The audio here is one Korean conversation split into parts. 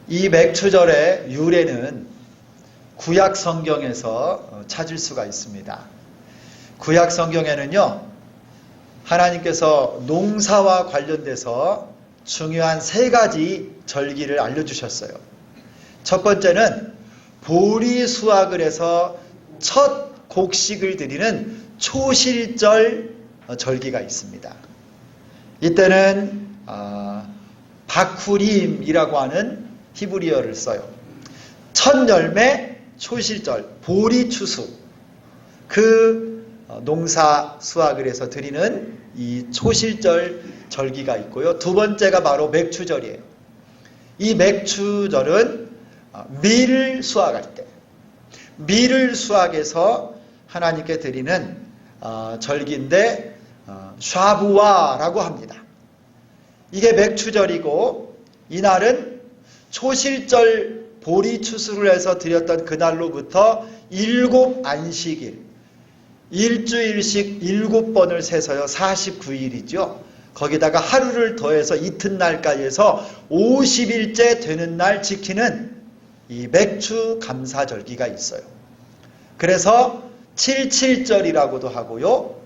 이 맥추절의 유래는 구약 성경에서 찾을 수가 있습니다. 구약 성경에는요, 하나님께서 농사와 관련돼서 중요한 3가지 절기를 알려주셨어요. 첫 번째는 보리 수확을 해서 첫 곡식을 드리는 초실절 절기가 있습니다. 이때는 바쿠림이라고 하는 히브리어를 써요. 첫 열매 초실절, 보리 추수, 그 농사 수확을 해서 드리는 이 초실절 절기가 있고요. 두 번째가 바로 맥추절이에요. 이 맥추절은 밀을 수확할 때, 밀을 수확해서 하나님께 드리는 절기인데 샤부아라고 합니다. 이게 맥추절이고, 이날은 초실절 보리 추수를 해서 드렸던 그날로부터 7안식일, 일주일씩 7번을 세서요 49일이죠. 거기다가 하루를 더해서 이튿날까지 해서 50일째 되는 날 지키는 이 맥추 감사절기가 있어요. 그래서 77절이라고도 하고요,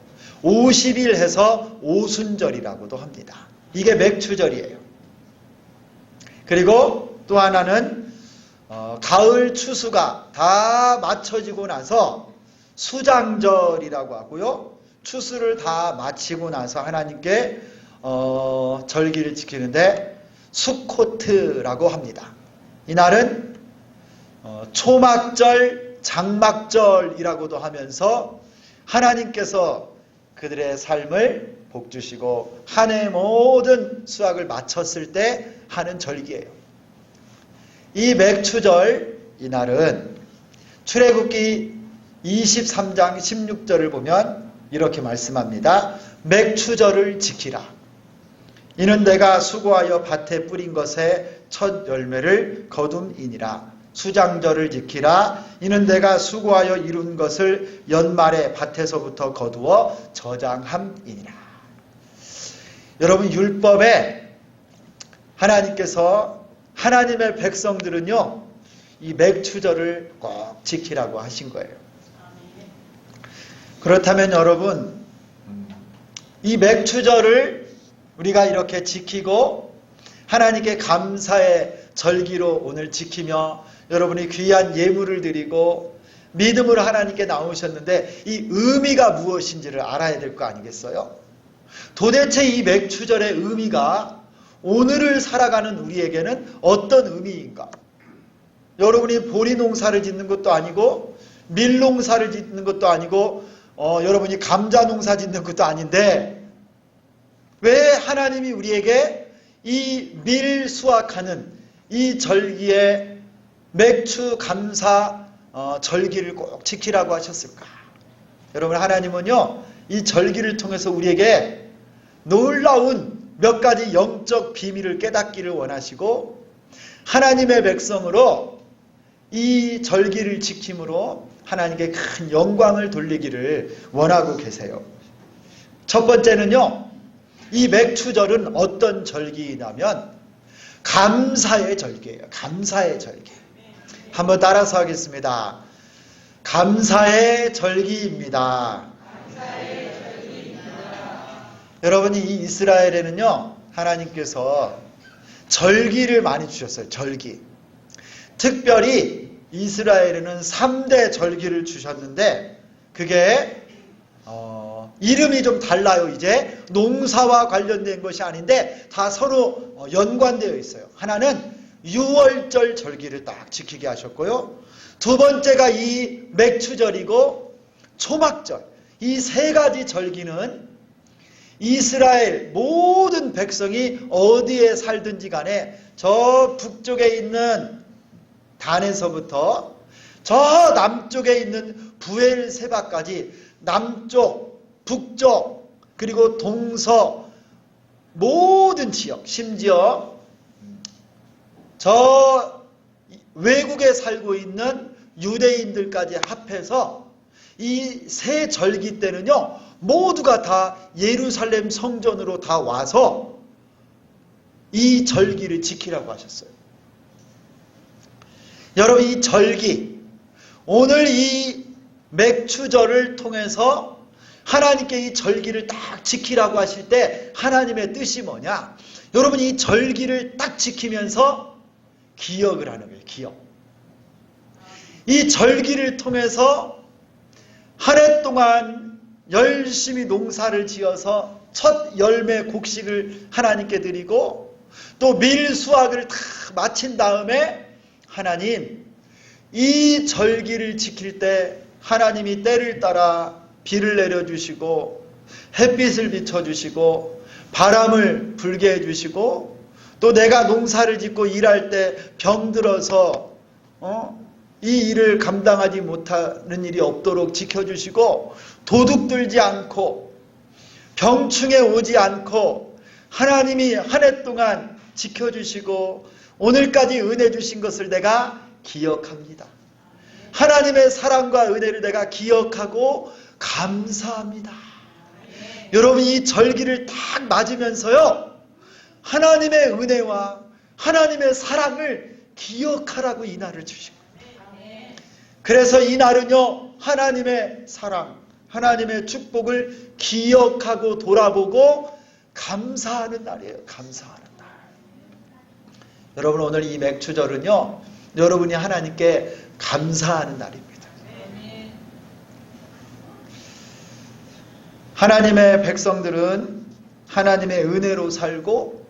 50일 해서 오순절이라고도 합니다. 이게 맥추절이에요. 그리고 또 하나는 가을 추수가 다 마쳐지고 나서 수장절이라고 하고요, 추수를 다 마치고 나서 하나님께 절기를 지키는데 수코트라고 합니다. 이날은 초막절, 장막절이라고도 하면서 하나님께서 그들의 삶을 복주시고 한 해의 모든 수확을 마쳤을 때 하는 절기예요. 이 맥추절, 이날은 출애굽기 23장 16절을 보면 이렇게 말씀합니다. 맥추절을 지키라. 이는 내가 수고하여 밭에 뿌린 것의 첫 열매를 거둠이니라. 수장절을 지키라. 이는 내가 수고하여 이룬 것을 연말에 밭에서부터 거두어 저장함이니라. 여러분, 율법에 하나님께서 하나님의 백성들은요, 이 맥추절을 꼭 지키라고 하신 거예요. 그렇다면 여러분, 이 맥추절을 우리가 이렇게 지키고 하나님께 감사의 절기로 오늘 지키며 여러분이 귀한 예물을 드리고 믿음으로 하나님께 나오셨는데 이 의미가 무엇인지를 알아야 될 거 아니겠어요? 도대체 이 맥추절의 의미가 오늘을 살아가는 우리에게는 어떤 의미인가? 여러분이 보리 농사를 짓는 것도 아니고 밀 농사를 짓는 것도 아니고 여러분이 감자 농사 짓는 것도 아닌데 왜 하나님이 우리에게 이 밀 수확하는 이 절기에 맥추 감사 절기를 꼭 지키라고 하셨을까? 여러분, 하나님은요, 이 절기를 통해서 우리에게 놀라운 몇 가지 영적 비밀을 깨닫기를 원하시고 하나님의 백성으로 이 절기를 지킴으로 하나님께 큰 영광을 돌리기를 원하고 계세요. 첫 번째는요, 이 맥추절은 어떤 절기냐면 감사의 절기예요. 감사의 절기. 한번 따라서 하겠습니다. 감사의 절기입니다. 여러분이 이 이스라엘에는요, 하나님께서 절기를 많이 주셨어요. 절기. 특별히 이스라엘에는 3대 절기를 주셨는데 그게 이름이 좀 달라요. 이제 농사와 관련된 것이 아닌데 다 서로 연관되어 있어요. 하나는 6월절 절기를 딱 지키게 하셨고요. 두 번째가 이 맥추절이고 초막절. 이 3가지 절기는 이스라엘 모든 백성이 어디에 살든지 간에 저 북쪽에 있는 단에서부터 저 남쪽에 있는 부엘세바까지 남쪽, 북쪽, 그리고 동서 모든 지역, 심지어 저 외국에 살고 있는 유대인들까지 합해서 이 세 절기 때는요, 모두가 다 예루살렘 성전으로 다 와서 이 절기를 지키라고 하셨어요. 여러분 이 절기, 오늘 이 맥추절을 통해서 하나님께 이 절기를 딱 지키라고 하실 때 하나님의 뜻이 뭐냐? 여러분 이 절기를 딱 지키면서 기억을 하는 거예요. 기억. 이 절기를 통해서 한 해 동안 열심히 농사를 지어서 첫 열매 곡식을 하나님께 드리고 또 밀 수확을 다 마친 다음에 하나님 이 절기를 지킬 때 하나님이 때를 따라 비를 내려주시고 햇빛을 비춰주시고 바람을 불게 해주시고 또 내가 농사를 짓고 일할 때 병들어서 이 일을 감당하지 못하는 일이 없도록 지켜주시고 도둑들지 않고 병충해 오지 않고 하나님이 한 해 동안 지켜주시고 오늘까지 은혜 주신 것을 내가 기억합니다. 하나님의 사랑과 은혜를 내가 기억하고 감사합니다. 여러분 이 절기를 딱 맞으면서요 하나님의 은혜와 하나님의 사랑을 기억하라고 이 날을 주신 거예요. 그래서 이 날은요 하나님의 사랑, 하나님의 축복을 기억하고 돌아보고 감사하는 날이에요. 감사하는 날. 여러분 오늘 이 맥추절은요 여러분이 하나님께 감사하는 날입니다. 하나님의 백성들은 하나님의 은혜로 살고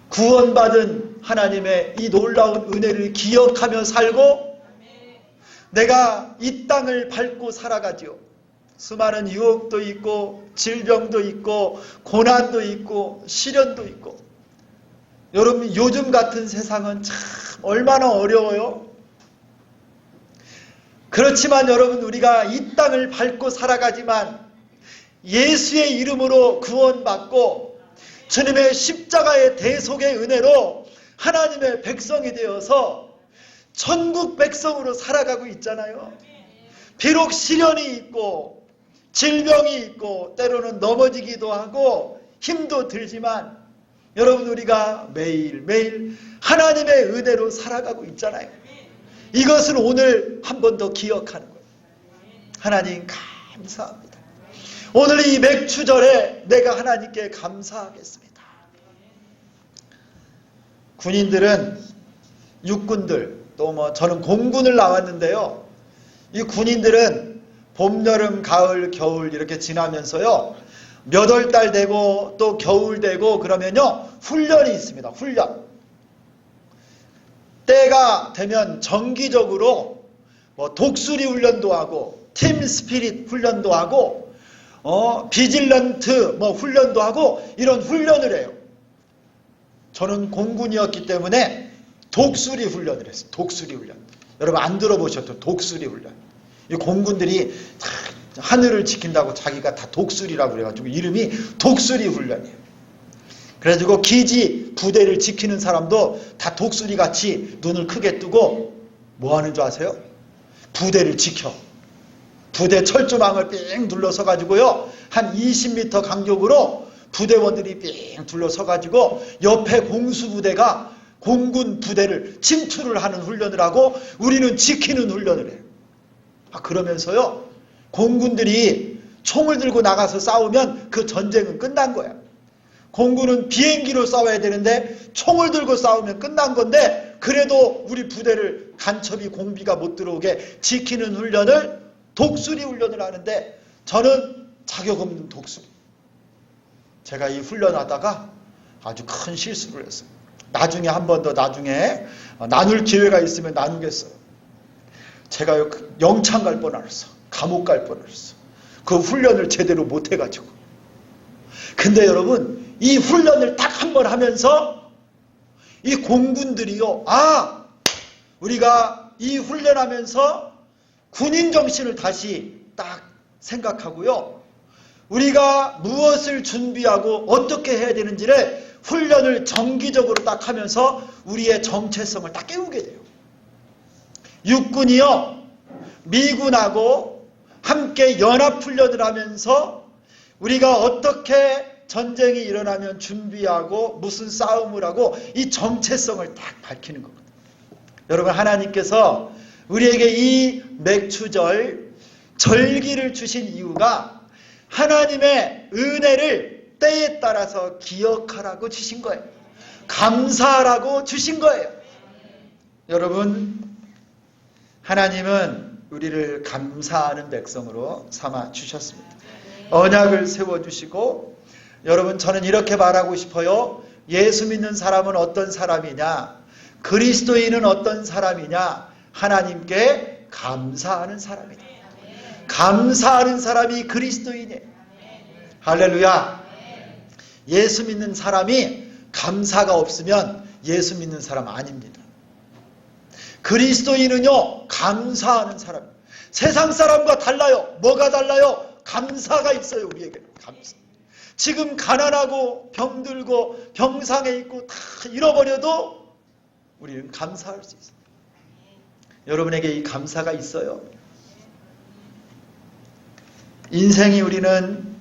구원받은 하나님의 이 놀라운 은혜를 기억하며 살고 내가 이 땅을 밟고 살아가지요. 수많은 유혹도 있고 질병도 있고 고난도 있고 시련도 있고 여러분 요즘 같은 세상은 참 얼마나 어려워요. 그렇지만 여러분 우리가 이 땅을 밟고 살아가지만 예수의 이름으로 구원받고 주님의 십자가의 대속의 은혜로 하나님의 백성이 되어서 천국 백성으로 살아가고 있잖아요. 비록 시련이 있고 질병이 있고 때로는 넘어지기도 하고 힘도 들지만 여러분 우리가 매일매일 하나님의 은혜로 살아가고 있잖아요. 이것을 오늘 한 번 더 기억하는 거예요. 하나님 감사합니다. 오늘 이 맥추절에 내가 하나님께 감사하겠습니다. 군인들은 육군들 또 저는 공군을 나왔는데요. 이 군인들은 봄, 여름, 가을, 겨울 이렇게 지나면서요. 몇 월 달 되고 또 겨울 되고 그러면요. 훈련이 있습니다. 훈련. 때가 되면 정기적으로 독수리 훈련도 하고 팀 스피릿 훈련도 하고 비질런트 훈련도 하고 이런 훈련을 해요. 저는 공군이었기 때문에 독수리 훈련을 했어요. 독수리 훈련. 여러분 안 들어보셨죠? 독수리 훈련. 이 공군들이 하늘을 지킨다고 자기가 다 독수리라고 그래가지고 이름이 독수리 훈련이에요. 그래가지고 기지 부대를 지키는 사람도 다 독수리같이 눈을 크게 뜨고 뭐 하는 줄 아세요? 부대를 지켜. 부대 철조망을 삥 둘러서가지고요. 한 20m 간격으로 부대원들이 삥 둘러서가지고 옆에 공수부대가 공군 부대를 침투를 하는 훈련을 하고 우리는 지키는 훈련을 해요. 그러면서요. 공군들이 총을 들고 나가서 싸우면 그 전쟁은 끝난 거야. 공군은 비행기로 싸워야 되는데 총을 들고 싸우면 끝난 건데 그래도 우리 부대를 간첩이 공비가 못 들어오게 지키는 훈련을 독수리 훈련을 하는데 저는 자격 없는 독수리. 제가 이 훈련하다가 아주 큰 실수를 했어요. 나중에 한 번 더 나중에 나눌 기회가 있으면 나누겠어요. 제가 영창 갈 뻔했어. 감옥 갈 뻔했어. 그 훈련을 제대로 못 해가지고. 근데 여러분 이 훈련을 딱 한 번 하면서 이 공군들이요. 우리가 이 훈련하면서 군인 정신을 다시 딱 생각하고요. 우리가 무엇을 준비하고 어떻게 해야 되는지를 훈련을 정기적으로 딱 하면서 우리의 정체성을 딱 깨우게 돼요. 육군이요. 미군하고 함께 연합훈련을 하면서 우리가 어떻게 전쟁이 일어나면 준비하고 무슨 싸움을 하고 이 정체성을 딱 밝히는 겁니다. 여러분, 하나님께서 우리에게 이 맥추절 절기를 주신 이유가 하나님의 은혜를 때에 따라서 기억하라고 주신 거예요. 감사하라고 주신 거예요. 여러분, 하나님은 우리를 감사하는 백성으로 삼아 주셨습니다. 언약을 세워주시고, 여러분, 저는 이렇게 말하고 싶어요. 예수 믿는 사람은 어떤 사람이냐? 그리스도인은 어떤 사람이냐? 하나님께 감사하는 사람이다. 감사하는 사람이 그리스도인이에요. 할렐루야. 예수 믿는 사람이 감사가 없으면 예수 믿는 사람 아닙니다. 그리스도인은요, 감사하는 사람. 세상 사람과 달라요. 뭐가 달라요? 감사가 있어요, 우리에게. 감사. 지금 가난하고 병들고 병상에 있고 다 잃어버려도 우리는 감사할 수 있어요. 여러분에게 이 감사가 있어요? 인생이 우리는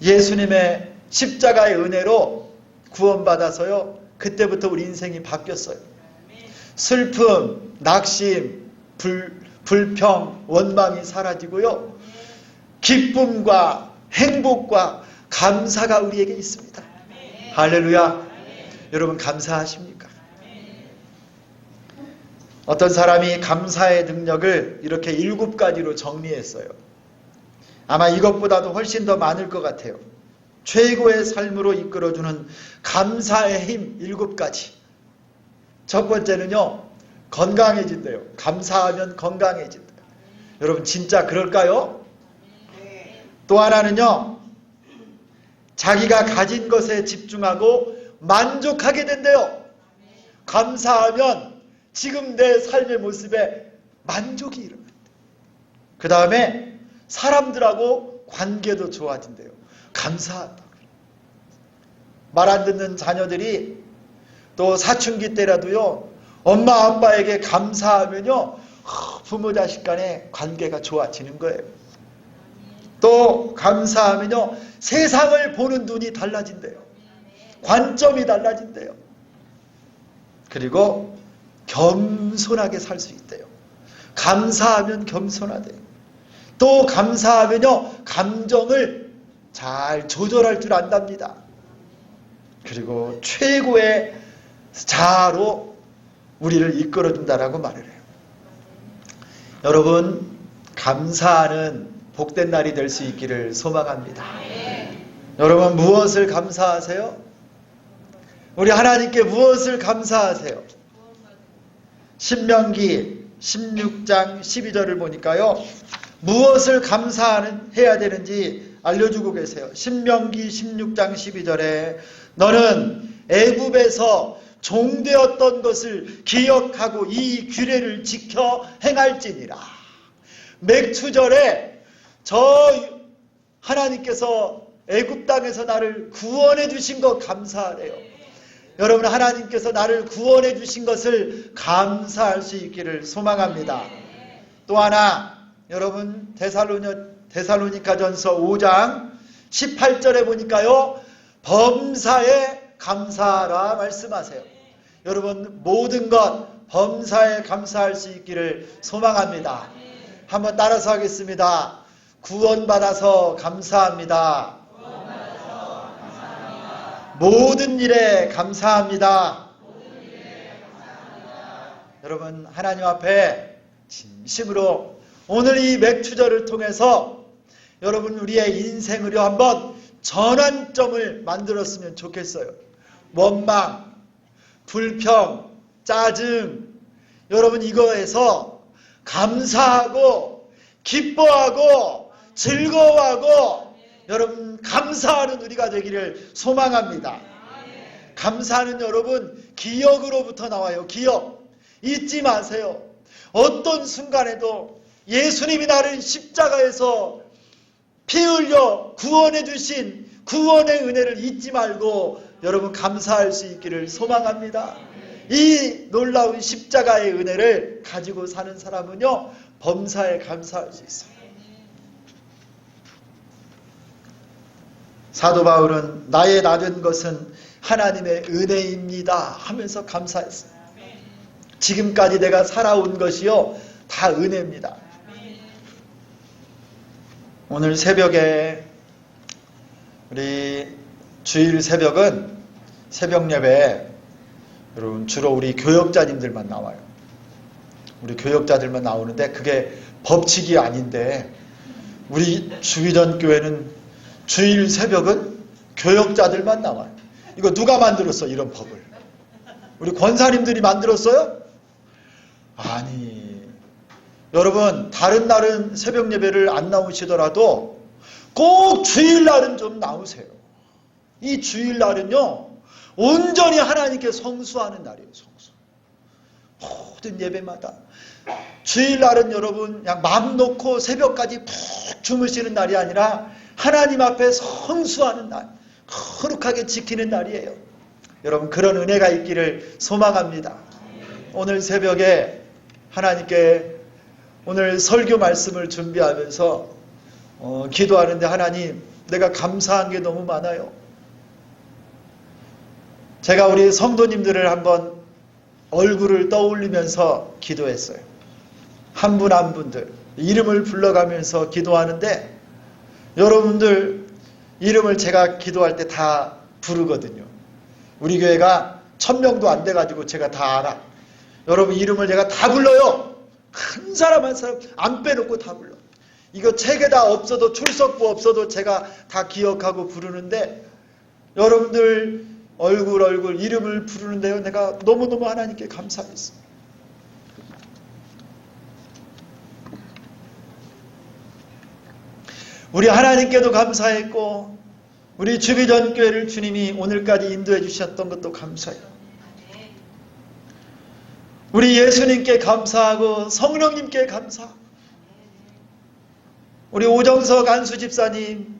예수님의 십자가의 은혜로 구원받아서요, 그때부터 우리 인생이 바뀌었어요. 슬픔, 낙심, 불평, 원망이 사라지고요, 기쁨과 행복과 감사가 우리에게 있습니다. 할렐루야. 여러분, 감사하십니까? 어떤 사람이 감사의 능력을 이렇게 7가지로 정리했어요. 아마 이것보다도 훨씬 더 많을 것 같아요. 최고의 삶으로 이끌어주는 감사의 힘 7가지. 첫 번째는요, 건강해진대요. 감사하면 건강해진다. 여러분, 진짜 그럴까요? 또 하나는요, 자기가 가진 것에 집중하고 만족하게 된대요. 감사하면 지금 내 삶의 모습에 만족이 일어난다. 그 다음에 사람들하고 관계도 좋아진대요. 감사한다. 말 안 듣는 자녀들이 또 사춘기 때라도요, 엄마 아빠에게 감사하면요, 부모 자식 간의 관계가 좋아지는 거예요. 또 감사하면요, 세상을 보는 눈이 달라진대요. 관점이 달라진대요. 그리고 겸손하게 살 수 있대요. 감사하면 겸손하대요. 또 감사하면요, 감정을 잘 조절할 줄 안답니다. 그리고 최고의 자아로 우리를 이끌어준다라고 말을 해요. 여러분, 감사하는 복된 날이 될 수 있기를 소망합니다. 여러분, 무엇을 감사하세요? 우리 하나님께 무엇을 감사하세요? 신명기 16장 12절을 보니까요, 무엇을 감사해야 되는지 알려주고 계세요. 신명기 16장 12절에 너는 애굽에서 종되었던 것을 기억하고 이 규례를 지켜 행할지니라. 맥추절에 저 하나님께서 애굽 땅에서 나를 구원해 주신 것 감사하래요. 여러분, 하나님께서 나를 구원해 주신 것을 감사할 수 있기를 소망합니다. 또 하나, 여러분, 데살로니가전서 5장 18절에 보니까요, 범사에 감사하라 말씀하세요. 여러분, 모든 것 범사에 감사할 수 있기를 소망합니다. 한번 따라서 하겠습니다. 구원받아서 감사합니다. 모든 일에 감사합니다. 여러분, 하나님 앞에 진심으로 오늘 이 맥추절을 통해서 여러분, 우리의 인생으로 한번 전환점을 만들었으면 좋겠어요. 원망, 불평, 짜증, 여러분, 이거에서 감사하고 기뻐하고 즐거워하고 여러분, 감사하는 우리가 되기를 소망합니다. 감사는 여러분, 기억으로부터 나와요. 기억. 잊지 마세요. 어떤 순간에도 예수님이 나를 십자가에서 피 흘려 구원해 주신 구원의 은혜를 잊지 말고 여러분, 감사할 수 있기를 소망합니다. 이 놀라운 십자가의 은혜를 가지고 사는 사람은요, 범사에 감사할 수 있어요. 사도 바울은 나의 낮은 것은 하나님의 은혜입니다 하면서 감사했어요. 지금까지 내가 살아온 것이요 다 은혜입니다. 오늘 새벽에 우리 주일 새벽은 새벽 예배에 여러분 주로 우리 교역자님들만 나와요. 우리 교역자들만 나오는데 그게 법칙이 아닌데 우리 주기전 교회는 주일 새벽은 교역자들만 나와요. 이거 누가 만들었어 이런 법을? 우리 권사님들이 만들었어요? 아니, 여러분 다른 날은 새벽 예배를 안 나오시더라도 꼭 주일날은 좀 나오세요. 이 주일날은요 온전히 하나님께 성수하는 날이에요. 성수. 모든 예배마다 주일날은 여러분 그냥 마음 놓고 새벽까지 푹 주무시는 날이 아니라 하나님 앞에 성수하는 날, 거룩하게 지키는 날이에요. 여러분 그런 은혜가 있기를 소망합니다. 오늘 새벽에 하나님께 오늘 설교 말씀을 준비하면서 기도하는데 하나님 내가 감사한 게 너무 많아요. 제가 우리 성도님들을 한번 얼굴을 떠올리면서 기도했어요. 한 분 한 분들 이름을 불러가면서 기도하는데 여러분들 이름을 제가 기도할 때 다 부르거든요. 우리 교회가 1000명도 안 돼가지고 제가 다 알아. 여러분 이름을 제가 다 불러요. 한 사람 한 사람 안 빼놓고 다 불러. 이거 책에다 없어도 출석부 없어도 제가 다 기억하고 부르는데 여러분들 얼굴 이름을 부르는데요. 내가 너무너무 하나님께 감사했어요. 우리 하나님께도 감사했고 우리 주기전 교회를 주님이 오늘까지 인도해 주셨던 것도 감사해요. 우리 예수님께 감사하고 성령님께 감사. 우리 오정석 안수 집사님,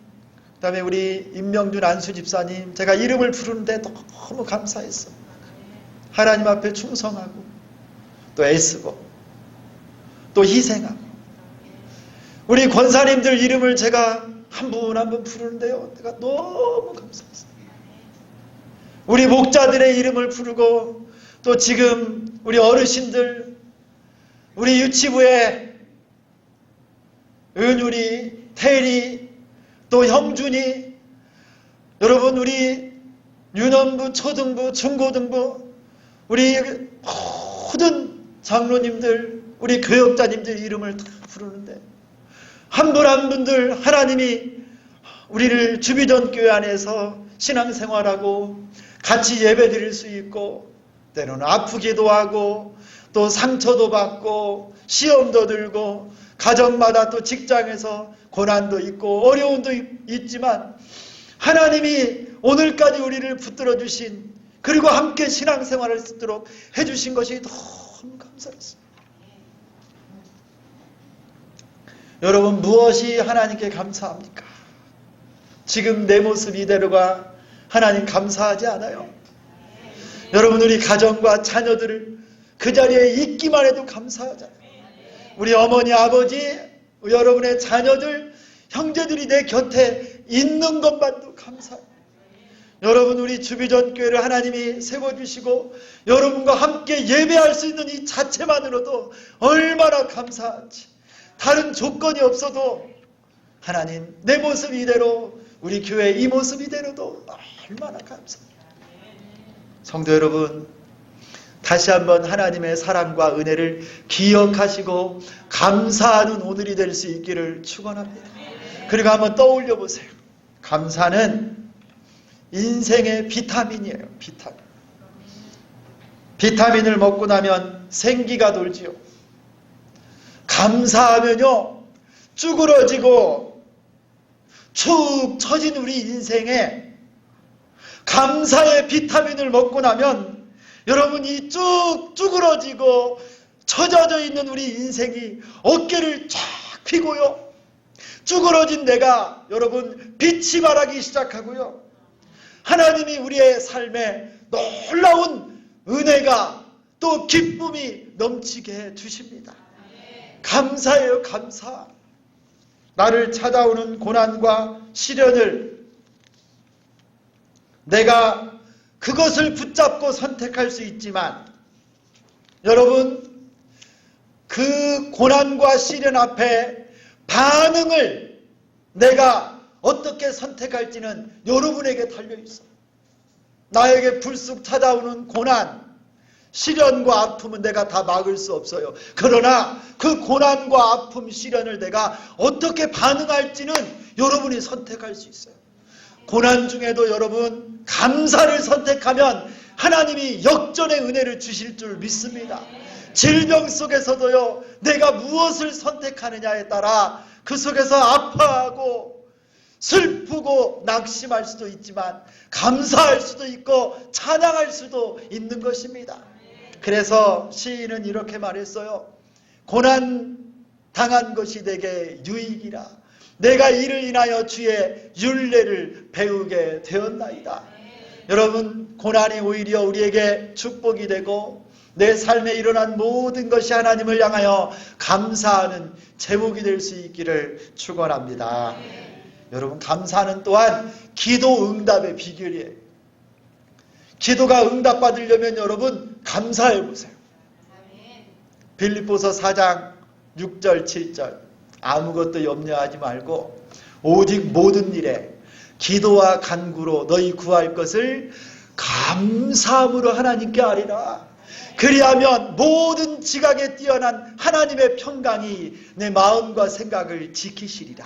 그 다음에 우리 임명준 안수 집사님, 제가 이름을 부르는데 너무 감사했어. 하나님 앞에 충성하고 또 애쓰고 또 희생하고 우리 권사님들 이름을 제가 한 분 한 분 부르는데요. 내가 너무 감사했어요. 우리 목자들의 이름을 부르고 또 지금 우리 어르신들, 우리 유치부에 은율이, 태리, 또 형준이, 여러분 우리 유년부, 초등부, 중고등부, 우리 모든 장로님들, 우리 교역자님들 이름을 다 부르는데 한 분 한 분들 하나님이 우리를 주비전 교회 안에서 신앙생활하고 같이 예배드릴 수 있고 때로는 아프기도 하고 또 상처도 받고 시험도 들고 가정마다 또 직장에서 고난도 있고 어려움도 있지만 하나님이 오늘까지 우리를 붙들어 주신 그리고 함께 신앙생활을 쓰도록 해주신 것이 너무 감사했습니다. 여러분 무엇이 하나님께 감사합니까? 지금 내 모습 이대로가 하나님 감사하지 않아요? 여러분 우리 가정과 자녀들을 그 자리에 있기만 해도 감사하잖아요. 우리 어머니 아버지 여러분의 자녀들 형제들이 내 곁에 있는 것만도 감사해요. 여러분 우리 주비전 교회를 하나님이 세워주시고 여러분과 함께 예배할 수 있는 이 자체만으로도 얼마나 감사한지. 다른 조건이 없어도 하나님 내 모습 이대로 우리 교회 이 모습 이대로도 얼마나 감사합니다. 성도 여러분 다시 한번 하나님의 사랑과 은혜를 기억하시고 감사하는 오늘이 될 수 있기를 축원합니다. 그리고 한번 떠올려 보세요. 감사는 인생의 비타민이에요. 비타민을 먹고 나면 생기가 돌지요. 감사하면요 쭈그러지고 축 처진 우리 인생에 감사의 비타민을 먹고 나면 여러분이 쭉 쭈그러지고 처져져 있는 우리 인생이 어깨를 쫙 펴고요 쭈그러진 내가 여러분 빛이 발하기 시작하고요 하나님이 우리의 삶에 놀라운 은혜가 또 기쁨이 넘치게 해 주십니다. 감사해요. 감사. 나를 찾아오는 고난과 시련을 내가 그것을 붙잡고 선택할 수 있지만 여러분, 그 고난과 시련 앞에 반응을 내가 어떻게 선택할지는 여러분에게 달려있어. 나에게 불쑥 찾아오는 고난, 시련과 아픔은 내가 다 막을 수 없어요. 그러나 그 고난과 아픔, 시련을 내가 어떻게 반응할지는 여러분이 선택할 수 있어요. 고난 중에도 여러분, 감사를 선택하면 하나님이 역전의 은혜를 주실 줄 믿습니다. 질병 속에서도요, 내가 무엇을 선택하느냐에 따라 그 속에서 아파하고 슬프고 낙심할 수도 있지만 감사할 수도 있고 찬양할 수도 있는 것입니다. 그래서 시인은 이렇게 말했어요. 고난 당한 것이 내게 유익이라. 내가 이를 인하여 주의 율례를 배우게 되었나이다. 여러분, 고난이 오히려 우리에게 축복이 되고 내 삶에 일어난 모든 것이 하나님을 향하여 감사하는 제목이 될 수 있기를 축원합니다. 여러분, 감사는 또한 기도 응답의 비결이에요. 기도가 응답받으려면 여러분 감사해 보세요. 빌립보서 4장 6절 7절 아무것도 염려하지 말고 오직 모든 일에 기도와 간구로 너희 구할 것을 감사함으로 하나님께 아뢰라. 그리하면 모든 지각에 뛰어난 하나님의 평강이 내 마음과 생각을 지키시리라.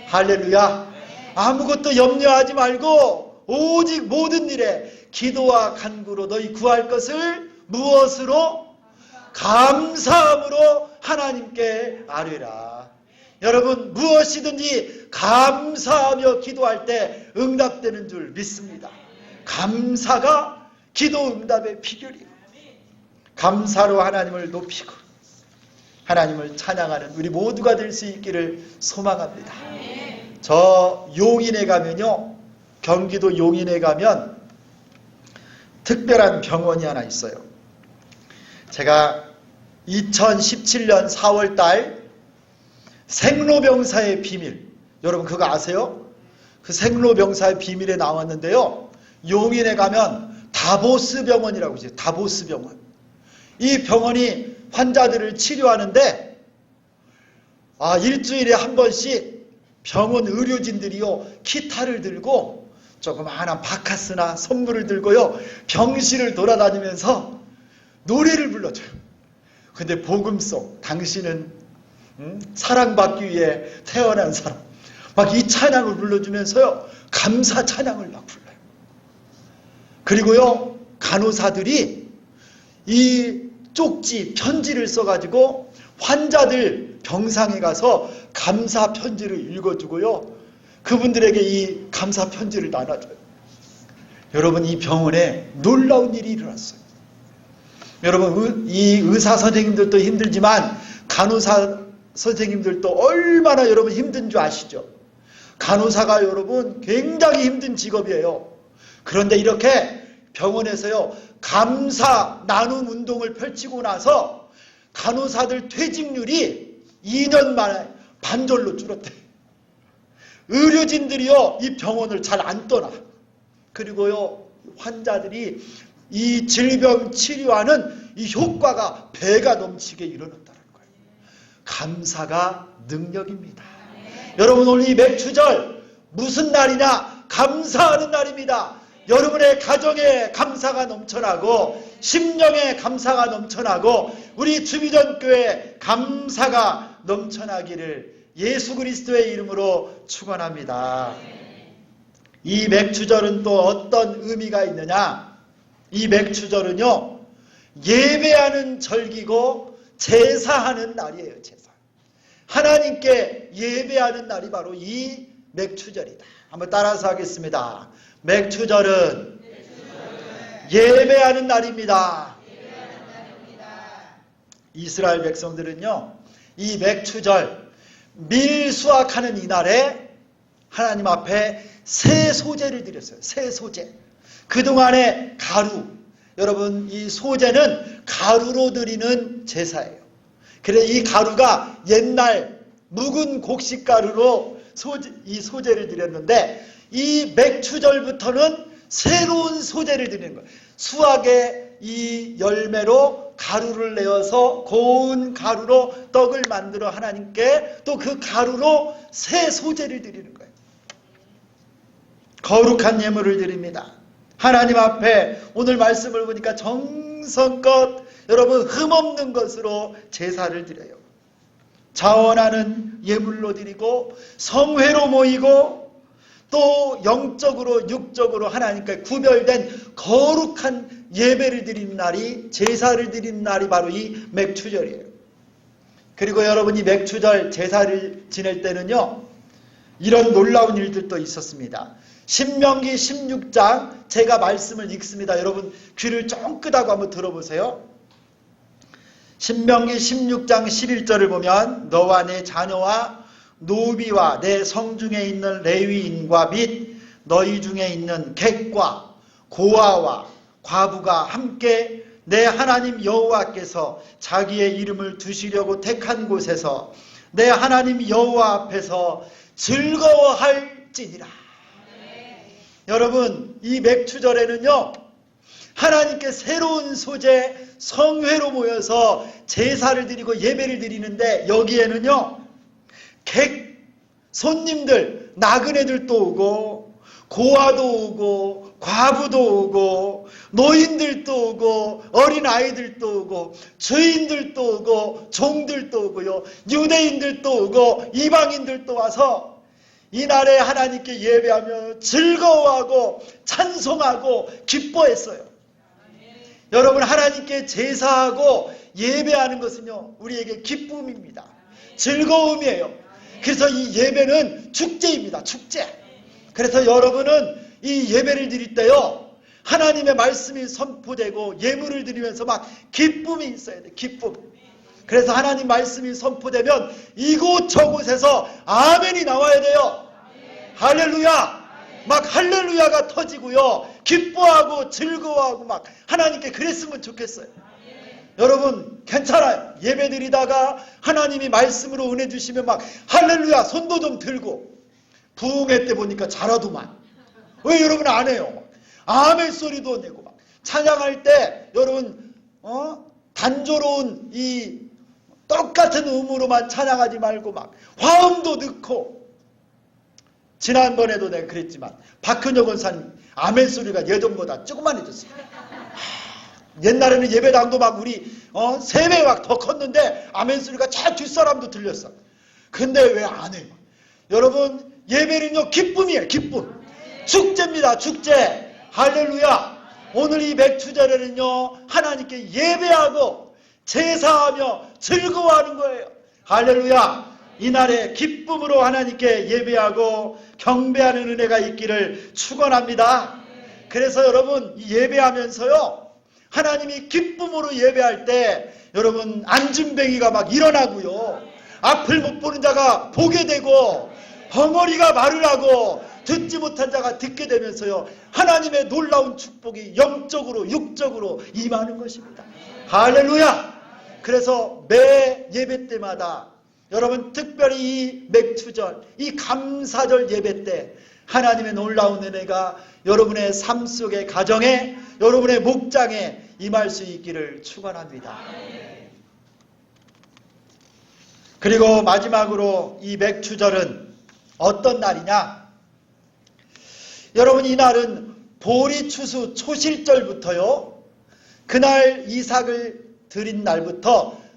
할렐루야. 아무것도 염려하지 말고 오직 모든 일에 기도와 간구로 너희 구할 것을 무엇으로? 감사함으로 하나님께 아뢰라. 여러분, 무엇이든지 감사하며 기도할 때 응답되는 줄 믿습니다. 감사가 기도 응답의 비결이에요. 감사로 하나님을 높이고 하나님을 찬양하는 우리 모두가 될 수 있기를 소망합니다. 저 용인에 가면요, 경기도 용인에 가면 특별한 병원이 하나 있어요. 제가 2017년 4월달 생로병사의 비밀, 여러분 그거 아세요? 그 생로병사의 비밀에 나왔는데요, 용인에 가면 다보스 병원이라고 있어요. 다보스 병원. 이 병원이 환자들을 치료하는데 일주일에 한 번씩 병원 의료진들이요, 기타를 들고 조그마한 바카스나 선물을 들고요, 병실을 돌아다니면서 노래를 불러줘요. 근데 복음송, 당신은 사랑받기 위해 태어난 사람, 막 이 찬양을 불러주면서요, 감사 찬양을 막 불러요. 그리고요, 간호사들이 이 쪽지, 편지를 써가지고 환자들 병상에 가서 감사 편지를 읽어주고요, 그분들에게 이 감사 편지를 나눠줘요. 여러분, 이 병원에 놀라운 일이 일어났어요. 여러분, 이 의사 선생님들도 힘들지만 간호사 선생님들도 얼마나 여러분 힘든 줄 아시죠? 간호사가 여러분 굉장히 힘든 직업이에요. 그런데 이렇게 병원에서요, 감사 나눔 운동을 펼치고 나서 간호사들 퇴직률이 2년 만에 반절로 줄었대. 의료진들이요, 이 병원을 잘 안 떠나. 그리고요, 환자들이 이 질병 치료하는 이 효과가 배가 넘치게 일어났다는 거예요. 감사가 능력입니다. 여러분, 오늘 이 맥추절 무슨 날이냐? 감사하는 날입니다. 여러분의 가정에 감사가 넘쳐나고 심령에 감사가 넘쳐나고 우리 주비전교회에 감사가 넘쳐나기를 예수 그리스도의 이름으로 축원합니다. 이 맥추절은 또 어떤 의미가 있느냐? 이 맥추절은요, 예배하는 절기고 제사하는 날이에요. 제사. 하나님께 예배하는 날이 바로 이 맥추절이다. 한번 따라서 하겠습니다. 맥추절은 예배하는 날입니다. 이스라엘 백성들은요, 이 맥추절 밀수확하는 이날에 하나님 앞에 새 소제를 드렸어요. 새 소제. 그동안의 가루, 여러분 이 소제는 가루로 드리는 제사예요. 그래서 이 가루가 옛날 묵은 곡식가루로 이 소제를 드렸는데, 이 맥추절부터는 새로운 소제를 드리는 거예요. 수확의 이 열매로 가루를 내어서 고운 가루로 떡을 만들어 하나님께 또 그 가루로 새 소제를 드리는 거예요. 거룩한 예물을 드립니다. 하나님 앞에 오늘 말씀을 보니까 정성껏 여러분 흠없는 것으로 제사를 드려요. 자원하는 예물로 드리고 성회로 모이고 또 영적으로 육적으로 하나님께 구별된 거룩한 예배를 드리는 날이, 제사를 드리는 날이 바로 이 맥추절이에요. 그리고 여러분이 맥추절 제사를 지낼 때는요, 이런 놀라운 일들도 있었습니다. 신명기 16장 제가 말씀을 읽습니다. 여러분 귀를 쫑긋하고 한번 들어보세요. 신명기 16장 11절을 보면 너와 내 자녀와 노비와 내 성중에 있는 레위인과 및 너희 중에 있는 객과 고아와 과부가 함께 내 하나님 여호와께서 자기의 이름을 두시려고 택한 곳에서 내 하나님 여호와 앞에서 즐거워할지니라. 여러분 이 맥추절에는요, 하나님께 새로운 소재 성회로 모여서 제사를 드리고 예배를 드리는데, 여기에는요 손님들, 나그네들도 오고 고아도 오고 과부도 오고 노인들도 오고 어린아이들도 오고 죄인들도 오고 종들도 오고요, 유대인들도 오고 이방인들도 와서 이날에 하나님께 예배하며 즐거워하고 찬송하고 기뻐했어요. 여러분 하나님께 제사하고 예배하는 것은요 우리에게 기쁨입니다. 즐거움이에요. 그래서 이 예배는 축제입니다. 축제. 그래서 여러분은 이 예배를 드릴 때요, 하나님의 말씀이 선포되고 예물을 드리면서 막 기쁨이 있어야 돼. 기쁨. 그래서 하나님 말씀이 선포되면 이곳 저곳에서 아멘이 나와야 돼요. 할렐루야. 막 할렐루야가 터지고요, 기뻐하고 즐거워하고 막 하나님께 그랬으면 좋겠어요. 여러분 괜찮아요. 예배 드리다가 하나님이 말씀으로 은혜 주시면 막 할렐루야 손도 좀 들고, 부흥회 때 보니까 잘하더만. 왜 여러분 안 해요? 아멘 소리도 내고 막 찬양할 때 여러분 단조로운 이 똑같은 음으로만 찬양하지 말고 막 화음도 넣고. 지난번에도 내가 그랬지만 박근혁 원사님 아멘 소리가 예전보다 조그만해졌어요. 옛날에는 예배당도 막 우리 3배 막 더 컸는데 아멘 소리가 저 뒷사람도 들렸어. 근데 왜 안 해요? 여러분 예배는요 기쁨이에요. 기쁨. 축제입니다. 축제. 할렐루야. 오늘 이 맥추절에는요 하나님께 예배하고 제사하며 즐거워하는 거예요. 할렐루야. 이날에 기쁨으로 하나님께 예배하고 경배하는 은혜가 있기를 축원합니다. 그래서 여러분 예배하면서요, 하나님이 기쁨으로 예배할 때 여러분 안진뱅이가 막 일어나고요, 앞을 못 보는 자가 보게 되고 벙어리가 말을 하고 듣지 못한 자가 듣게 되면서요, 하나님의 놀라운 축복이 영적으로 육적으로 임하는 것입니다. 할렐루야. 그래서 매 예배 때마다 여러분 특별히 이 맥추절, 이 감사절 예배 때 하나님의 놀라운 은혜가 여러분의 삶 속의 가정에, 여러분의 목장에 임할 수 있기를 축원합니다. 그리고 마지막으로 이 맥추절은 어떤 날이냐? 여러분 이 날은 보리추수 초실절부터요, 그날 이삭을 드린 날부터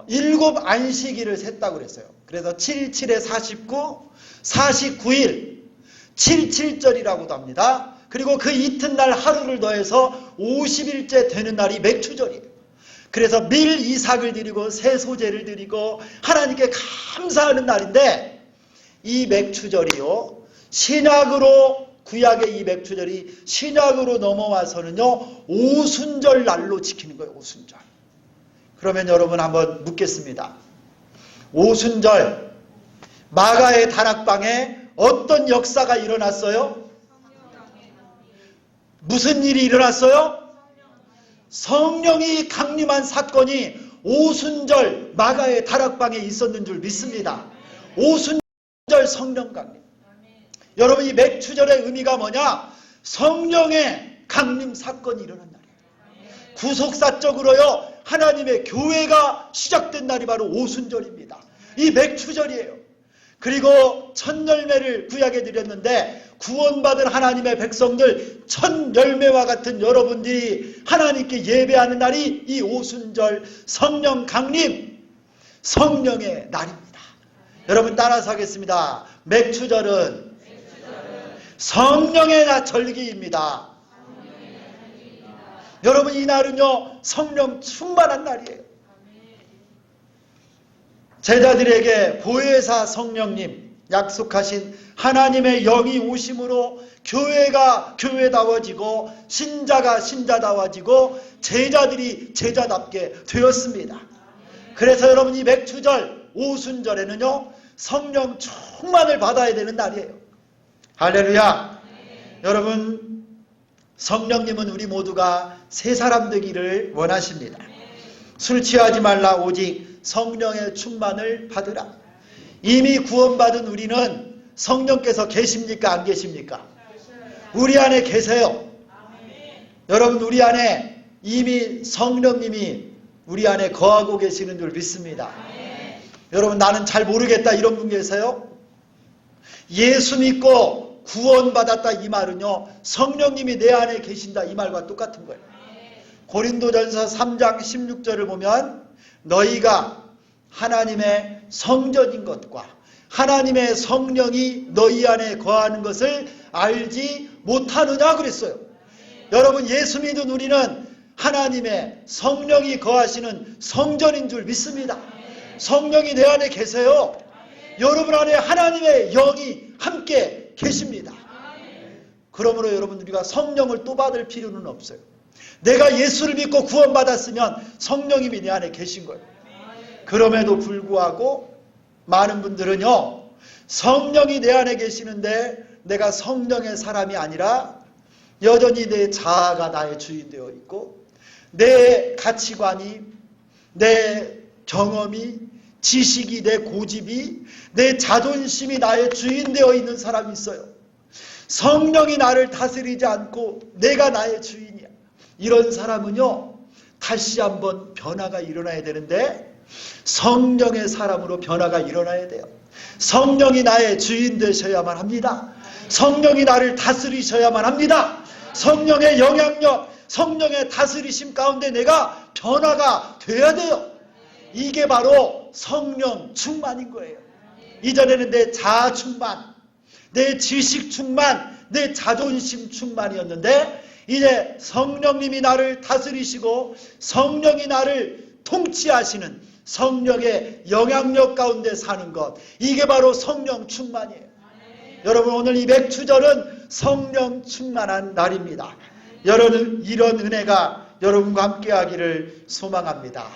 7 안식일을 셌다고 그랬어요. 그래서 7, 7에 49, 49일 77절이라고도 합니다. 그리고 그 이튿날 하루를 더해서 50일째 되는 날이 맥추절이에요. 그래서 밀 이삭을 드리고 새 소제를 드리고 하나님께 감사하는 날인데, 이 맥추절이요 신약으로, 구약의 이 맥추절이 신약으로 넘어와서는요 오순절 날로 지키는 거예요. 오순절. 그러면 여러분 한번 묻겠습니다. 오순절 마가의 다락방에 어떤 역사가 일어났어요? 무슨 일이 일어났어요? 성령이 강림한 사건이 오순절 마가의 다락방에 있었는 줄 믿습니다. 오순절 성령 강림. 여러분 이 맥추절의 의미가 뭐냐? 성령의 강림 사건이 일어난 날이에요. 구속사적으로요 하나님의 교회가 시작된 날이 바로 오순절입니다. 이 맥추절이에요. 그리고 첫 열매를 구약에 드렸는데 구원받은 하나님의 백성들 첫 열매와 같은 여러분들이 하나님께 예배하는 날이 이 오순절 성령 강림, 성령의 날입니다. 여러분 따라서 하겠습니다. 맥추절은 성령의 절기입니다. 여러분 이 날은요 성령 충만한 날이에요. 제자들에게 보혜사 성령님 약속하신 하나님의 영이 오심으로 교회가 교회다워지고 신자가 신자다워지고 제자들이 제자답게 되었습니다. 그래서 여러분 이 맥추절 오순절에는요 성령 충만을 받아야 되는 날이에요. 할렐루야. 여러분 성령님은 우리 모두가 새 사람 되기를 원하십니다. 술 취하지 말라 오직 성령의 충만을 받으라. 이미 구원받은 우리는 성령께서 계십니까 안 계십니까? 우리 안에 계세요. 여러분 우리 안에 이미 성령님이 우리 안에 거하고 계시는 줄 믿습니다. 여러분 나는 잘 모르겠다 이런 분 계세요? 예수 믿고 구원받았다 이 말은요 성령님이 내 안에 계신다 이 말과 똑같은 거예요. 고린도전서 3장 16절을 보면 너희가 하나님의 성전인 것과 하나님의 성령이 너희 안에 거하는 것을 알지 못하느냐 그랬어요. 여러분 예수 믿은 우리는 하나님의 성령이 거하시는 성전인 줄 믿습니다. 성령이 내 안에 계세요. 여러분 안에 하나님의 영이 함께 계십니다. 그러므로 여러분 우리가 성령을 또 받을 필요는 없어요. 내가 예수를 믿고 구원받았으면 성령님이 내 안에 계신 거예요. 그럼에도 불구하고 많은 분들은요 성령이 내 안에 계시는데 내가 성령의 사람이 아니라 여전히 내 자아가 나의 주인 되어 있고 내 가치관이 내 경험이 지식이 내 고집이 내 자존심이 나의 주인 되어 있는 사람이 있어요. 성령이 나를 다스리지 않고 내가 나의 주인이야. 이런 사람은요 다시 한번 변화가 일어나야 되는데 성령의 사람으로 변화가 일어나야 돼요. 성령이 나의 주인 되셔야만 합니다. 성령이 나를 다스리셔야만 합니다. 성령의 영향력, 성령의 다스리심 가운데 내가 변화가 돼야 돼요. 이게 바로 성령 충만인 거예요. 이전에는 내 자아 충만, 내 지식 충만, 내 자존심 충만이었는데 이제 성령님이 나를 다스리시고 성령이 나를 통치하시는 성령의 영향력 가운데 사는 것, 이게 바로 성령 충만이에요. 여러분 오늘 이 맥추절은 성령 충만한 날입니다. 여러분 이런 은혜가 여러분과 함께 하기를 소망합니다.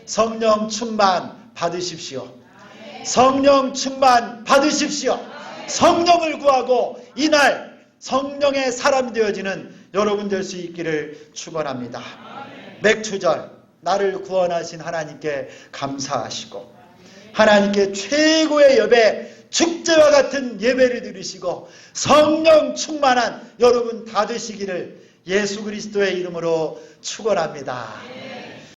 성령 충만 받으십시오. 성령 충만 받으십시오. 성령을 구하고 이날 성령의 사람이 되어지는 여러분 될 수 있기를 축원합니다. 맥추절 나를 구원하신 하나님께 감사하시고 하나님께 최고의 예배 축제와 같은 예배를 드리시고 성령 충만한 여러분 다 되시기를 예수 그리스도의 이름으로 축원합니다.